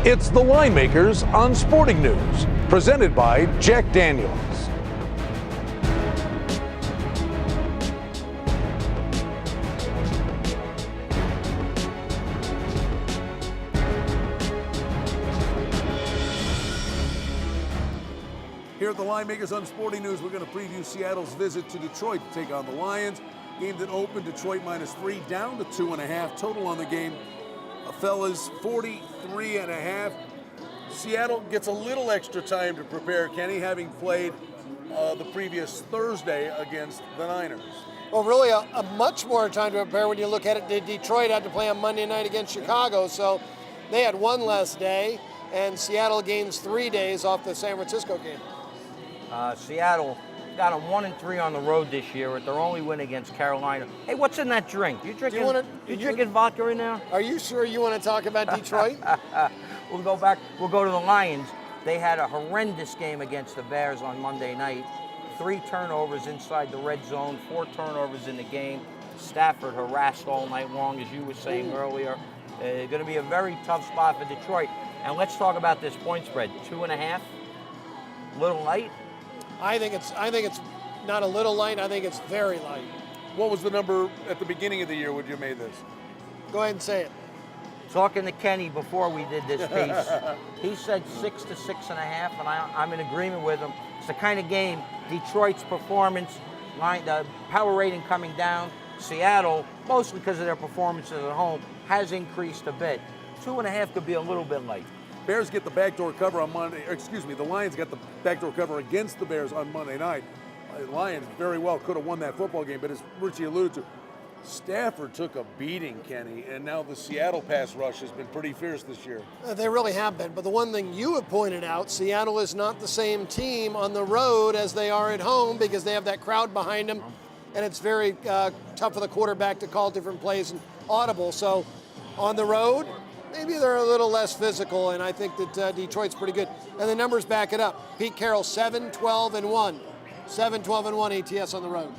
It's the Winemakers on Sporting News, presented by Jack Daniels. Here at the Winemakers on Sporting News, we're going to preview Seattle's visit to Detroit to take on the Lions. Game that opened Detroit -3, down to 2.5. Total on the game, fellas, 43.5. Seattle gets a little extra time to prepare, Kenny, having played the previous Thursday against the Niners. Well, really a much more time to prepare when you look at it. Detroit had to play on Monday night against Chicago, so they had one less day, and Seattle gains 3 days off the San Francisco game. Seattle got them 1-3 on the road this year with their only win against Carolina. Hey, what's in that drink? You drinking vodka right now? Are you sure you want to talk about Detroit? We'll go back. We'll go to the Lions. They had a horrendous game against the Bears on Monday night. 3 turnovers inside the red zone, 4 turnovers in the game. Stafford harassed all night long, as you were saying earlier. Going to be a very tough spot for Detroit. And let's talk about this point spread. 2.5. Little light. I think it's not a little light. I think it's very light. What was the number at the beginning of the year when you made this? Go ahead and say it. Talking to Kenny before we did this piece, he said 6 to 6.5, and I'm in agreement with him. It's the kind of game, Detroit's performance, the power rating coming down. Seattle, mostly because of their performances at home, has increased a bit. 2.5 could be a little bit light. Bears get the backdoor cover on Monday. The Lions got the backdoor cover against the Bears on Monday night. The Lions very well could have won that football game, but as Richie alluded to, Stafford took a beating, Kenny, and now the Seattle pass rush has been pretty fierce this year. They really have been, but the one thing you have pointed out, Seattle is not the same team on the road as they are at home because they have that crowd behind them, and it's very tough for the quarterback to call different plays and audible. So on the road, maybe they're a little less physical, and I think that Detroit's pretty good. And the numbers back it up. Pete Carroll, 7-12-1. 7-12-1 ATS on the road.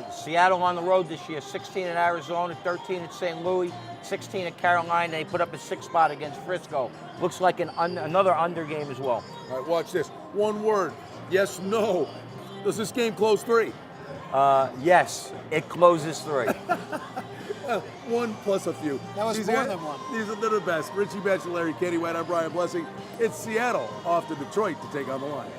Seattle on the road this year, 16 at Arizona, 13 at St. Louis, 16 at Carolina. They put up a 6th spot against Frisco. Looks like another under game as well. All right, watch this. One word. Yes, no. Does this game close 3? Yes, it closes 3. 1 plus a few. That was more than 1. These are the best. Richie Bachelari, Kenny White, I'm Brian Blessing. It's Seattle off to Detroit to take on the Lions.